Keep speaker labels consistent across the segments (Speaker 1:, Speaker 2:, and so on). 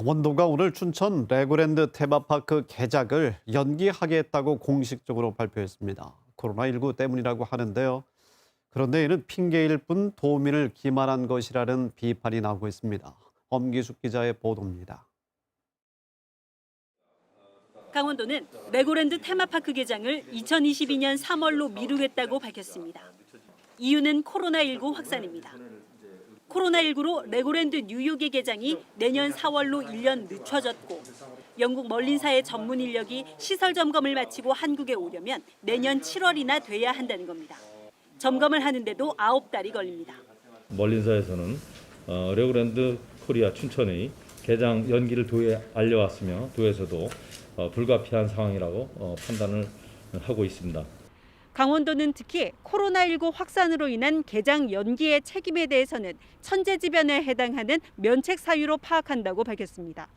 Speaker 1: 강원도가 오늘 춘천 레고랜드 테마파크 개장을 연기하겠다고 공식적으로 발표했습니다. 코로나19 때문이라고 하는데요. 그런데 이는 핑계일 뿐 도민을 기만한 것이라는 비판이 나오고 있습니다. 엄기숙 기자의 보도입니다.
Speaker 2: 강원도는 레고랜드 테마파크 개장을 2022년 3월로 미루겠다고 밝혔습니다. 이유는 코로나19 확산입니다. 코로나19로 레고랜드 뉴욕의 개장이 내년 4월로 1년 늦춰졌고 영국 멀린사의 전문 인력이 시설 점검을 마치고 한국에 오려면 내년 7월이나 돼야 한다는 겁니다. 점검을 하는데도 9달이 걸립니다.
Speaker 3: 멀린사에서는 레고랜드 코리아 춘천의 개장 연기를 도에 알려왔으며 도에서도 불가피한 상황이라고 판단을 하고 있습니다.
Speaker 2: 강원도는 특히 코로나19 확산으로 인한 개장 연기의 책임에 대해서는 천재지변에 해당하는 면책 사유로 파악한다고 밝혔습니다.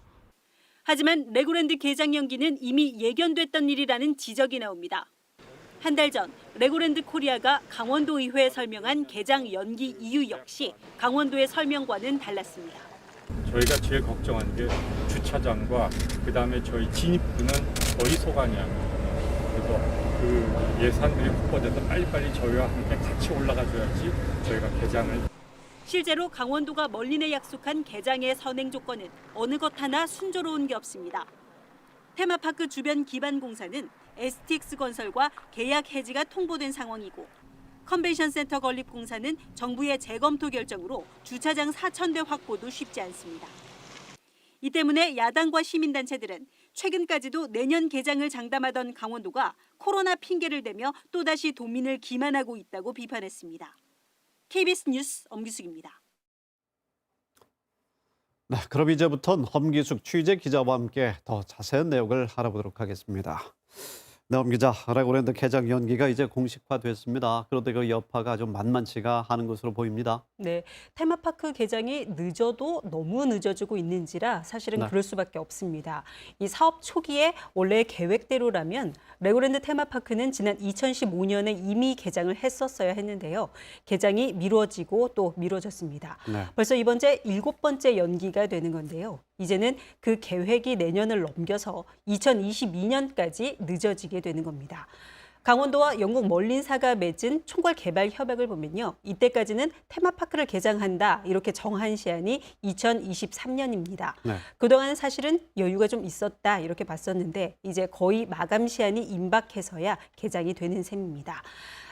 Speaker 2: 하지만 레고랜드 개장 연기는 이미 예견됐던 일이라는 지적이 나옵니다. 한 달 전 레고랜드 코리아가 강원도 의회에 설명한 개장 연기 이유 역시 강원도의 설명과는 달랐습니다.
Speaker 4: 저희가 제일 걱정한 게 주차장과 그다음에 저희 진입구는 어디서가냐. 그래서 그 예산들이 확보돼서 빨리빨리 저희와 함께 같이 올라가줘야지 저희가 개장을.
Speaker 2: 실제로 강원도가 멀린에 약속한 개장의 선행 조건은 어느 것 하나 순조로운 게 없습니다. 테마파크 주변 기반 공사는 STX건설과 계약 해지가 통보된 상황이고 컨벤션센터 건립 공사는 정부의 재검토 결정으로 주차장 4,000대 확보도 쉽지 않습니다. 이 때문에 야당과 시민단체들은 최근까지도 내년 개장을 장담하던 강원도가 코로나 핑계를 대며 또다시 도민을 기만하고 있다고 비판했습니다. KBS 뉴스 엄기숙입니다.
Speaker 1: 네, 그럼 이제부터는 엄기숙 취재 기자와 함께 더 자세한 내용을 알아보도록 하겠습니다. 네, 엄 기자, 레고랜드 개장 연기가 이제 공식화됐습니다. 그런데 그 여파가 좀 만만치가 않은 것으로 보입니다.
Speaker 5: 네, 테마파크 개장이 늦어도 너무 늦어지고 있는지라 사실은 그럴 수밖에 없습니다. 이 사업 초기에 원래 계획대로라면 레고랜드 테마파크는 지난 2015년에 이미 개장을 했었어야 했는데요. 개장이 미뤄지고 또 미뤄졌습니다. 벌써 이번 제 7번째 연기가 되는 건데요. 이제는 그 계획이 내년을 넘겨서 2022년까지 늦어지게 되는 겁니다. 강원도와 영국 멀린사가 맺은 총괄 개발 협약을 보면요. 이때까지는 테마파크를 개장한다 이렇게 정한 시한이 2023년입니다. 그동안 사실은 여유가 좀 있었다 이렇게 봤었는데 이제 거의 마감 시한이 임박해서야 개장이 되는 셈입니다.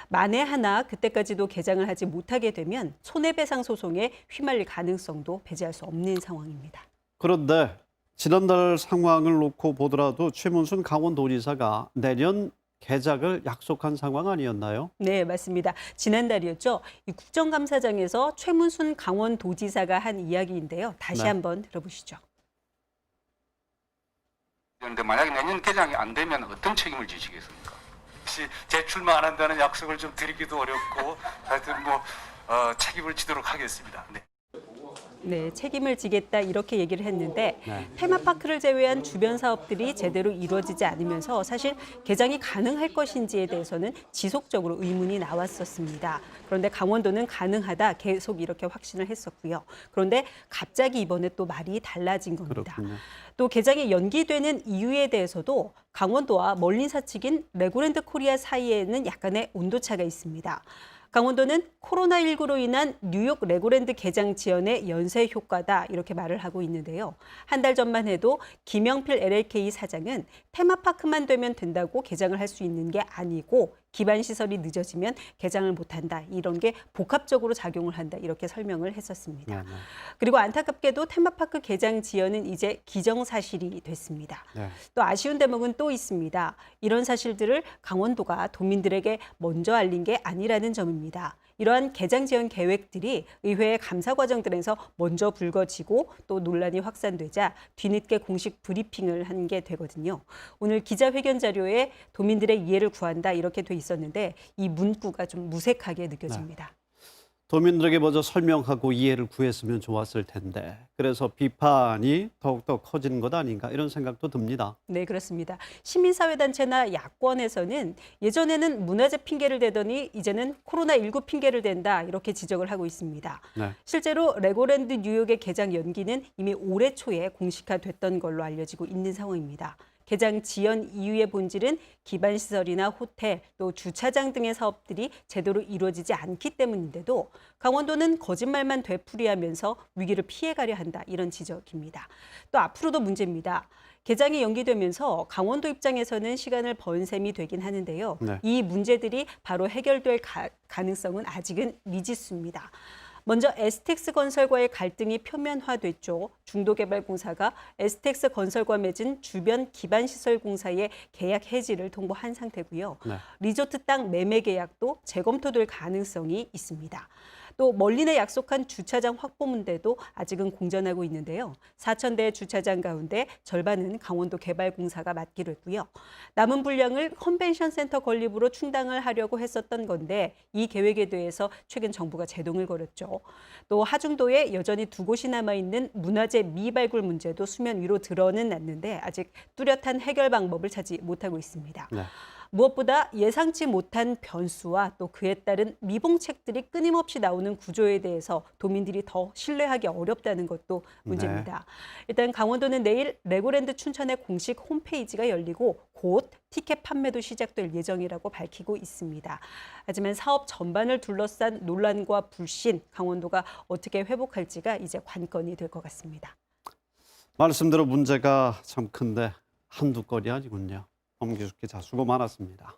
Speaker 5: 만에 하나 그때까지도 개장을 하지 못하게 되면 손해배상 소송에 휘말릴 가능성도 배제할 수 없는 상황입니다.
Speaker 1: 그런데 지난달 상황을 놓고 보더라도 최문순 강원도지사가 내년 개장을 약속한 상황 아니었나요?
Speaker 5: 네, 맞습니다. 지난달이었죠. 이 국정감사장에서 최문순 강원도지사가 한 이야기인데요. 다시 한번 들어보시죠.
Speaker 6: 그런데 만약에 내년 개장이 안 되면 어떤 책임을 지시겠습니까?
Speaker 7: 혹시 재출마 안 한다는 약속을 좀 드리기도 어렵고 하여튼 책임을 지도록 하겠습니다.
Speaker 5: 네, 책임을 지겠다 이렇게 얘기를 했는데 테마파크를 제외한 주변 사업들이 제대로 이루어지지 않으면서 사실 개장이 가능할 것인지에 대해서는 지속적으로 의문이 나왔었습니다. 그런데 강원도는 가능하다 계속 이렇게 확신을 했었고요. 그런데 갑자기 이번에 또 말이 달라진 겁니다.
Speaker 1: 그렇군요.
Speaker 5: 또 개장이 연기되는 이유에 대해서도 강원도와 멀린사 측인 레고랜드 코리아 사이에는 약간의 온도차가 있습니다. 강원도는 코로나19로 인한 뉴욕 레고랜드 개장 지연의 연쇄 효과다 이렇게 말을 하고 있는데요. 한 달 전만 해도 김영필 LLK 사장은 테마파크만 되면 된다고 개장을 할 수 있는 게 아니고 기반 시설이 늦어지면 개장을 못한다. 이런 게 복합적으로 작용을 한다. 이렇게 설명을 했었습니다. 그리고 안타깝게도 테마파크 개장 지연은 이제 기정사실이 됐습니다. 또 아쉬운 대목은 또 있습니다. 이런 사실들을 강원도가 도민들에게 먼저 알린 게 아니라는 점입니다. 이러한 개장 지연 계획들이 의회의 감사 과정들에서 먼저 불거지고 또 논란이 확산되자 뒤늦게 공식 브리핑을 한 게 되거든요. 오늘 기자회견 자료에 도민들의 이해를 구한다 이렇게 돼 있었는데 이 문구가 좀 무색하게 느껴집니다.
Speaker 1: 도민들에게 먼저 설명하고 이해를 구했으면 좋았을 텐데 그래서 비판이 더욱더 커지는 것 아닌가 이런 생각도 듭니다.
Speaker 5: 네, 그렇습니다. 시민사회단체나 야권에서는 예전에는 문화재 핑계를 대더니 이제는 코로나19 핑계를 댄다 이렇게 지적을 하고 있습니다.
Speaker 1: 네.
Speaker 5: 실제로 레고랜드 뉴욕의 개장 연기는 이미 올해 초에 공식화됐던 걸로 알려지고 있는 상황입니다. 개장 지연 이유의 본질은 기반시설이나 호텔, 또 주차장 등의 사업들이 제대로 이루어지지 않기 때문인데도 강원도는 거짓말만 되풀이하면서 위기를 피해가려 한다 이런 지적입니다. 또 앞으로도 문제입니다. 개장이 연기되면서 강원도 입장에서는 시간을 번 셈이 되긴 하는데요.
Speaker 1: 네.
Speaker 5: 이 문제들이 바로 해결될 가능성은 아직은 미지수입니다. 먼저 STX 건설과의 갈등이 표면화됐죠. 중도개발공사가 STX 건설과 맺은 주변 기반시설 공사의 계약 해지를 통보한 상태고요.
Speaker 1: 네.
Speaker 5: 리조트 땅 매매 계약도 재검토될 가능성이 있습니다. 또 멀린에 약속한 주차장 확보 문제도 아직은 공전하고 있는데요. 4,000대 주차장 가운데 절반은 강원도 개발공사가 맡기로 했고요. 남은 분량을 컨벤션 센터 건립으로 충당을 하려고 했었던 건데 이 계획에 대해서 최근 정부가 제동을 걸었죠. 또 하중도에 여전히 두 곳이 남아있는 문화재 미발굴 문제도 수면 위로 드러는 났는데 아직 뚜렷한 해결 방법을 찾지 못하고 있습니다.
Speaker 1: 네.
Speaker 5: 무엇보다 예상치 못한 변수와 또 그에 따른 미봉책들이 끊임없이 나오는 구조에 대해서 도민들이 더 신뢰하기 어렵다는 것도 문제입니다. 일단 강원도는 내일 레고랜드 춘천의 공식 홈페이지가 열리고 곧 티켓 판매도 시작될 예정이라고 밝히고 있습니다. 하지만 사업 전반을 둘러싼 논란과 불신, 강원도가 어떻게 회복할지가 이제 관건이 될 것 같습니다.
Speaker 1: 말씀대로 문제가 참 큰데 한두 건이 아니군요. 엄기숙 기자 수고 많았습니다.